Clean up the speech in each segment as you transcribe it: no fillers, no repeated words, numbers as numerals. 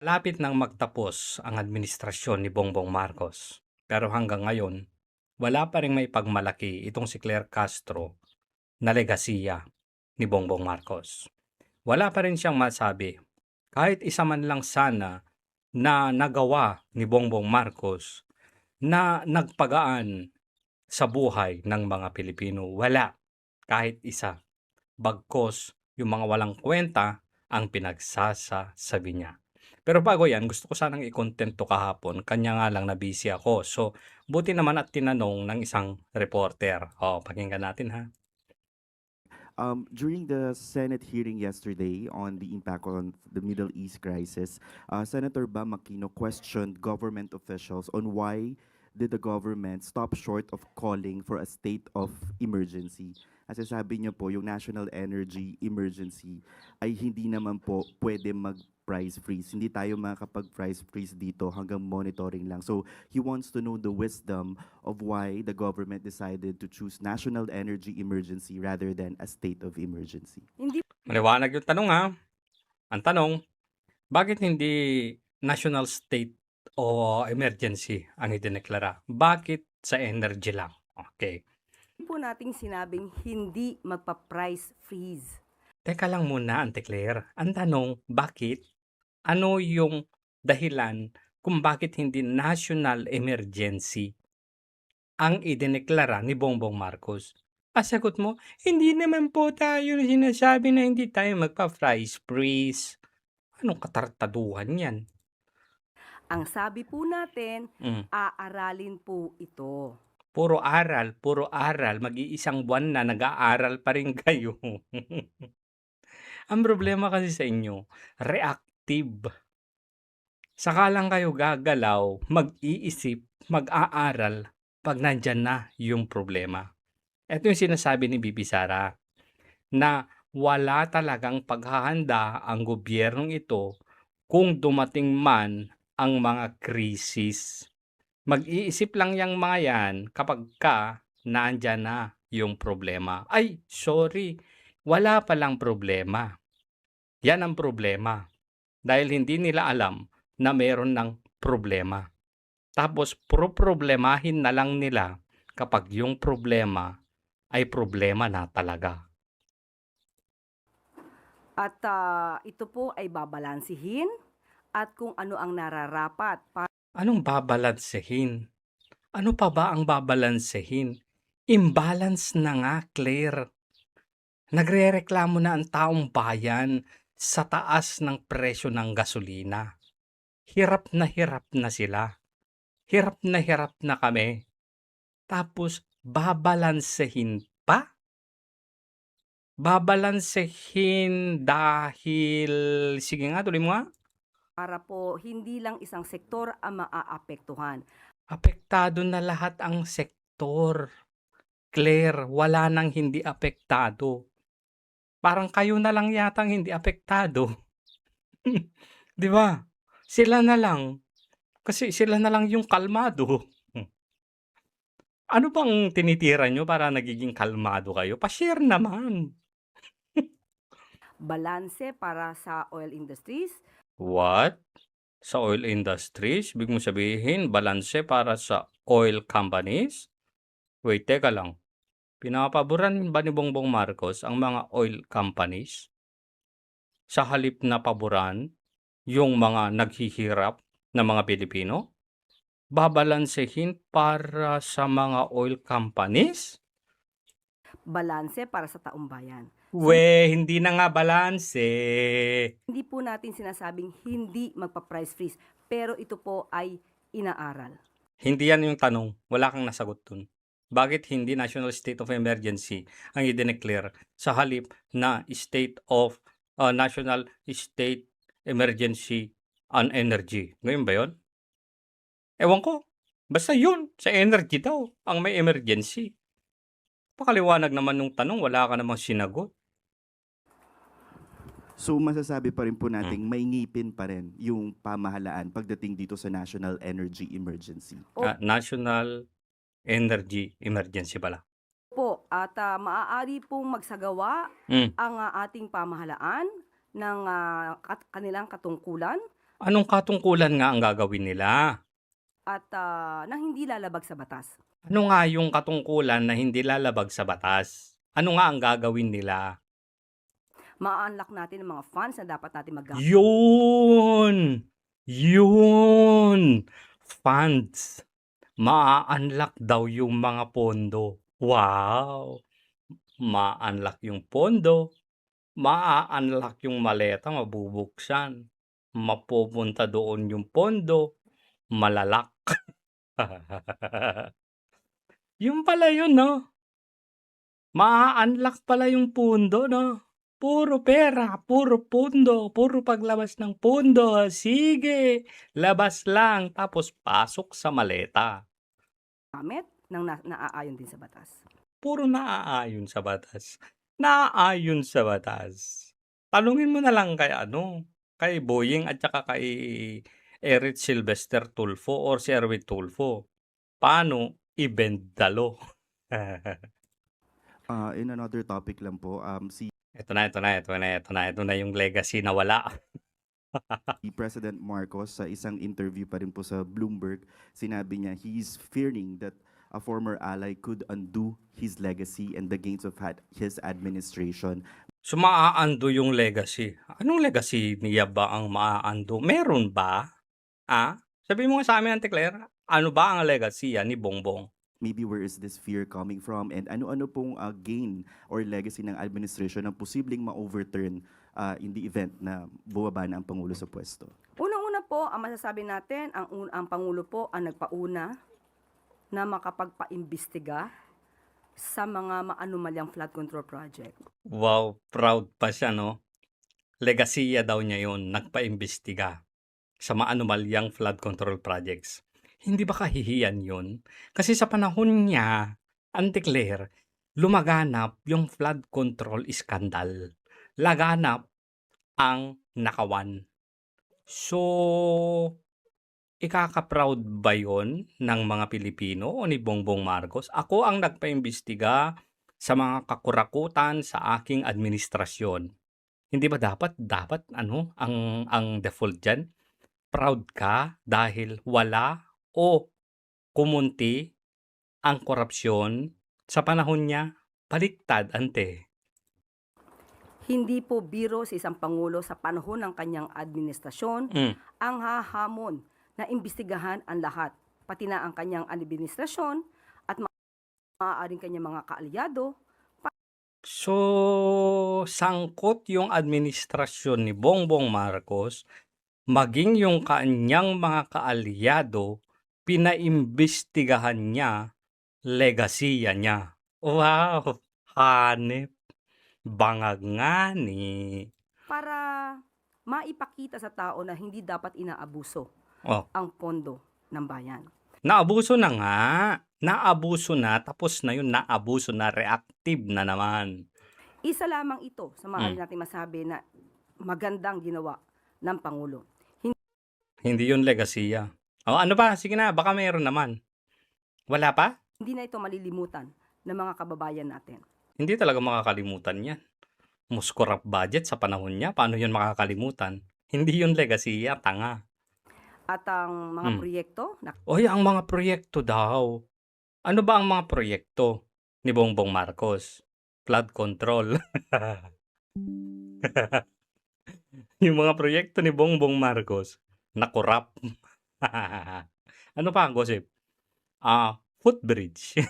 Malapit nang magtapos ang administrasyon ni Bongbong Marcos. Pero hanggang ngayon, wala pa ring maipagmalaki itong si Claire Castro na legasiya ni Bongbong Marcos. Wala pa rin siyang masabi. Kahit isa man lang sana na nagawa ni Bongbong Marcos na nagpagaan sa buhay ng mga Pilipino. Wala. Kahit isa. Bagkos yung mga walang kwenta ang pinagsasasabi niya. Pero bago yan, gusto ko sanang i-content to kahapon. Kanya nga lang na busy ako. So, buti naman at tinanong ng isang reporter. Pakinggan natin ha. During the Senate hearing yesterday on the impact on the Middle East crisis, Senator Bam Aquino questioned government officials on why did the government stop short of calling for a state of emergency. Kasi sabi niya po, yung national energy emergency ay hindi naman po pwede mag-price freeze. Hindi tayo makakapag-price freeze dito hanggang monitoring lang. So he wants to know the wisdom of why the government decided to choose national energy emergency rather than a state of emergency. Hindi Maliwanag yung tanong ha. Ang tanong, bakit hindi national state o emergency ang idineklara? Bakit sa energy lang? Okay. po nating sinabing hindi magpa-price freeze. Teka lang muna, Ante Claire. Ang tanong, bakit? Ano yung dahilan kung bakit hindi national emergency ang idineklara ni Bongbong Marcos? Sagot mo, hindi naman po tayo sinasabi na hindi tayo magpa-price freeze. Anong katartaduhan yan? Ang sabi po natin, aaralin po ito. Puro aral. Mag-iisang buwan na nag-aaral pa rin kayo. Ang problema kasi sa inyo, reactive. Saka lang kayo gagalaw, mag-iisip, mag-aaral pag nandyan na yung problema. Ito yung sinasabi ni Bibi Sara na wala talagang paghahanda ang gobyernong ito kung dumating man ang mga krisis. Mag-iisip lang yang mga yan kapag nandyan na yung problema. Ay, sorry, wala palang problema. Yan ang problema. Dahil hindi nila alam na meron ng problema. Tapos problemahin na lang nila kapag yung problema ay problema na talaga. At ito po ay babalansihin at kung ano ang nararapat para Anong babalansehin? Ano pa ba ang babalansehin? Imbalance na nga, Claire. Nagrereklamo na ang taong bayan sa taas ng presyo ng gasolina. Hirap na sila. Hirap na kami. Tapos babalansehin pa? Babalansehin dahil... Sige nga, tuloy mo nga. po hindi lang isang sektor ang maaapektuhan. Apektado na lahat ang sektor. Claire, wala nang hindi apektado. Parang kayo na lang yatang hindi apektado. 'Di ba? Sila na lang. Kasi sila na lang yung kalmado. Ano bang tinitira nyo para nagiging kalmado kayo? Pa-share naman. Balanse para sa oil industries, What? Sa oil industries? Ibig mo sabihin, balanse para sa oil companies? Wait, teka lang. Pinapaboran ba ni Bongbong Marcos ang mga oil companies? Sa halip na paboran yung mga naghihirap na mga Pilipino? Babalansehin para sa mga oil companies? balanse para sa taong bayan. Hindi na nga balanse. Hindi po natin sinasabing hindi magpa-price freeze, pero ito po ay inaaral. Hindi yan yung tanong. Wala kang nasagot dun. Bakit hindi national state of emergency ang i-declare sa halip na national state emergency on energy? Ngayon ba yun? Ewan ko. Basta yun, sa energy daw, ang may emergency. Pakaliwanag naman nung tanong, wala ka namang sinagot. So masasabi pa rin po nating may ngipin pa rin yung pamahalaan pagdating dito sa national energy emergency. National energy emergency pala. Po, at maaari pong magsagawa Mm. ang ating pamahalaan ng kanilang katungkulan Anong katungkulan nga ang gagawin nila? at nang hindi lalabag sa batas. Ano nga yung katungkulan na hindi lalabag sa batas? Ano nga ang gagawin nila? Ma-unlock natin ang mga funds na dapat natin magamit. Yun! Yun! Funds. Maa-unlock daw yung mga pondo. Wow! Ma-unlock yung pondo. Maa-unlock yung maleta, mabubuksan. Mapupunta doon yung pondo. Malalak. Yun pala yun, no? Maa-unlock pala yung pondo, no? Puro pera, puro pondo, puro paglabas ng pondo. Sige, labas lang, tapos pasok sa maleta. Nang naaayon din sa batas. Puro naaayon sa batas. Naaayon sa batas. Tanungin mo na lang kay kay Boying at saka kay Eric Sylvester Tulfo or si Erwin Tulfo. Paano i-bend the law? In another topic lang po, si Ito na yung legacy na wala. President Marcos sa isang interview pa rin po sa Bloomberg, sinabi niya he's fearing that a former ally could undo his legacy and the gains of his administration. So, maaando yung legacy. Anong legacy niya ba ang maaando? Meron ba? Sabi mo nga sa amin, Auntie Claire, ano ba ang legacy ni Bongbong? Maybe where is this fear coming from, and ano-ano pong gain or legacy ng administration ang posibleng ma-overturn in the event na bumaba na ang Pangulo sa pwesto? Unang-una po, ang masasabi natin, ang Pangulo po ang nagpauna na makapagpaimbestiga sa mga maanumalyang flood control project. Wow, proud pa siya, no? Legasiya daw niya yun, nagpaimbestiga sa maanumalyang flood control projects. Hindi ba kahihiyan yun? Kasi sa panahon niya, Auntie Claire, lumaganap yung flood control scandal. Laganap ang nakawan. So, ikaka-proud ba yun ng mga Pilipino o ni Bongbong Marcos? Ako ang nagpaimbestiga sa mga kakurakutan sa aking administrasyon. Hindi ba dapat ang default diyan? Proud ka dahil wala o kumunti ang korupsyon sa panahon niya? Baliktad, ante. Hindi po biro sa isang Pangulo sa panahon ng kanyang administrasyon ang hahamon na imbestigahan ang lahat, pati na ang kanyang administrasyon at maaaring kanyang mga kaalyado. So, sangkot yung administrasyon ni Bongbong Marcos, maging yung kanyang mga kaalyado, pinaimbestigahan niya, legasiya niya. Wow! Hanep. Bangag nga ni. Para maipakita sa tao na hindi dapat inaabuso ang pondo ng bayan. Naabuso na nga. Naabuso na, tapos na yun, naabuso na, reactive na naman. Isa lamang ito sa maaari natin masabi na magandang ginawa ng Pangulo. Hindi yun legasiya. Ano pa? Sige na, baka mayroon naman. Wala pa? Hindi na ito malilimutan ng mga kababayan natin. Hindi talaga makakalimutan yan. Muskorap budget sa panahon niya, paano yun makakalimutan? Hindi yun legasiya, tanga. At ang mga proyekto na Ang mga proyekto daw. Ano ba ang mga proyekto ni Bongbong Marcos? Flood control. Yung mga proyekto ni Bongbong Marcos, nakorap. Ano pa ang gossip? Footbridge.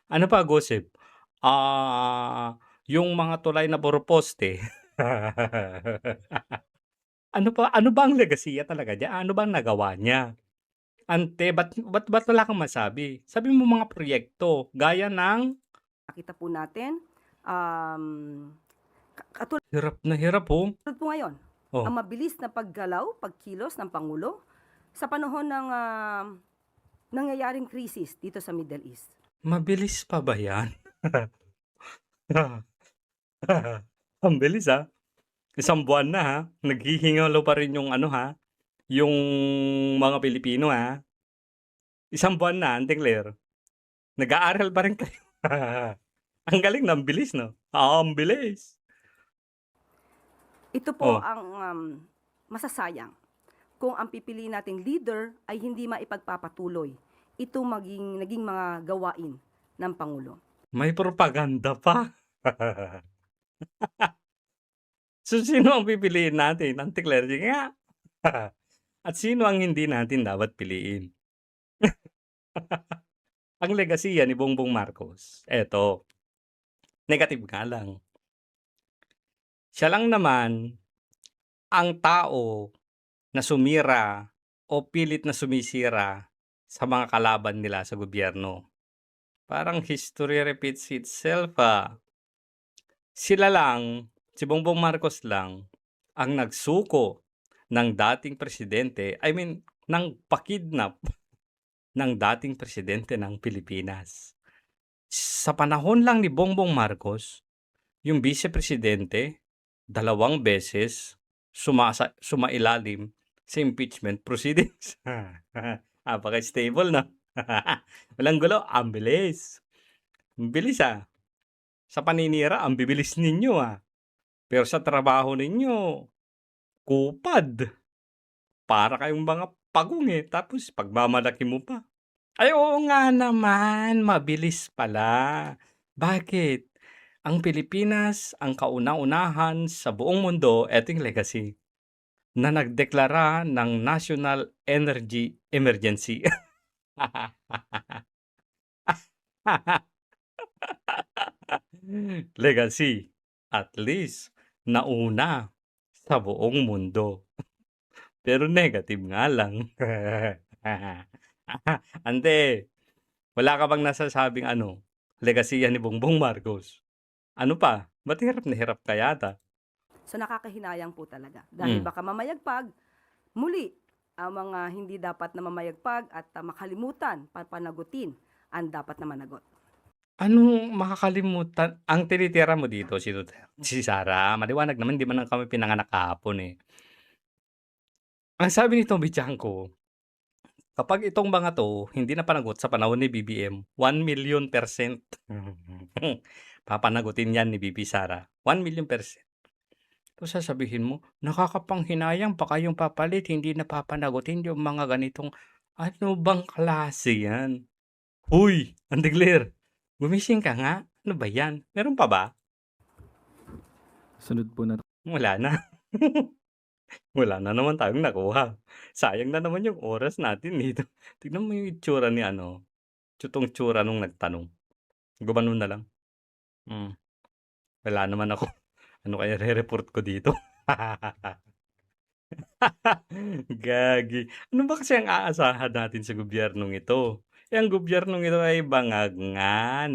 Ano pa gossip? Yung mga tulay na puro poste. Ano ba ang legasiya talaga niya? Ano bang nagawa niya? Ante, ba't wala kang masabi? Sabi mo mga proyekto, gaya ng... nakita po natin, katulad Hirap na hirap po. po ngayon, ang mabilis na paggalaw, pagkilos ng Pangulo sa panahon ng nangyayaring krisis dito sa Middle East. Mabilis pa ba yan? Ang bilis Isang buwan na naghihingalo pa rin yung yung mga Pilipino Isang buwan na, Auntie Claire. Nag-aaral pa rin kayo. Ang galing ng bilis, no? Ang bilis. Ito po ang masasayang kung ang pipiliin nating leader ay hindi maipagpapatuloy itong naging mga gawain ng Pangulo. May propaganda pa. So, sino ang pipiliin natin? Anti-clergy nga. At sino ang hindi natin dapat piliin? Ang legasiya ni Bongbong Marcos, eto, negative nga lang. Siya lang naman ang tao na sumira o pilit na sumisira sa mga kalaban nila sa gobyerno. Parang history repeats itself, Sila lang, si Bongbong Marcos lang, ang nagsuko ng dating presidente, ng pakidnap ng dating presidente ng Pilipinas. Sa panahon lang ni Bongbong Marcos, yung vice-presidente, 2 beses sumailalim sa impeachment proceedings. Napaka-stable na. Walang gulo, ang bilis. Ang bilis Sa paninira, ang bibilis ninyo Pero sa trabaho ninyo, kupad. Para kayong mga pagong tapos pagmamalaki mo pa. Ay oo nga naman, mabilis pala. Bakit? Ang Pilipinas ang kauna-unahan sa buong mundo, eting legacy, na nagdeklara ng National Energy Emergency. Legacy, at least, nauna sa buong mundo. Pero negative nga lang. Ante, wala ka bang nasasabing legasiya ni Bongbong Marcos? Ano pa? Ba't hirap na hirap ka yata? So nakakahinayang po talaga. Dahil baka mamayagpag, muli, ang mga hindi dapat na mamayagpag at makalimutan, papanagutin ang dapat na managot. Anong makakalimutan? Ang tinitira mo dito, si Sara. Maliwanag naman, di man lang kami pinanganak kahapon Ang sabi nitong Bichanko, kapag itong mga to hindi napanagot sa panahon ni BBM, 1,000,000%. Papanagutin yan ni BP Sara. 1,000,000%. Tapos sasabihin mo, nakakapanghinayang pa kayong papalit, hindi napapanagutin yung mga ganitong, ano bang klase yan? Huy, Antigler, gumising ka nga. Ano ba yan? Meron pa ba? Sunod po na Wala na. Wala na naman tayong nakuha. Sayang na naman yung oras natin dito. Tignan mo yung itsura ni tsutong tsura nung nagtanong. Gumanon na lang. Wala naman ako. Ano kaya re-report ko dito? Gagi. Ano ba kasi ang aasahan natin sa gobyernong ito? Ang gobyernong ito ay bangag nga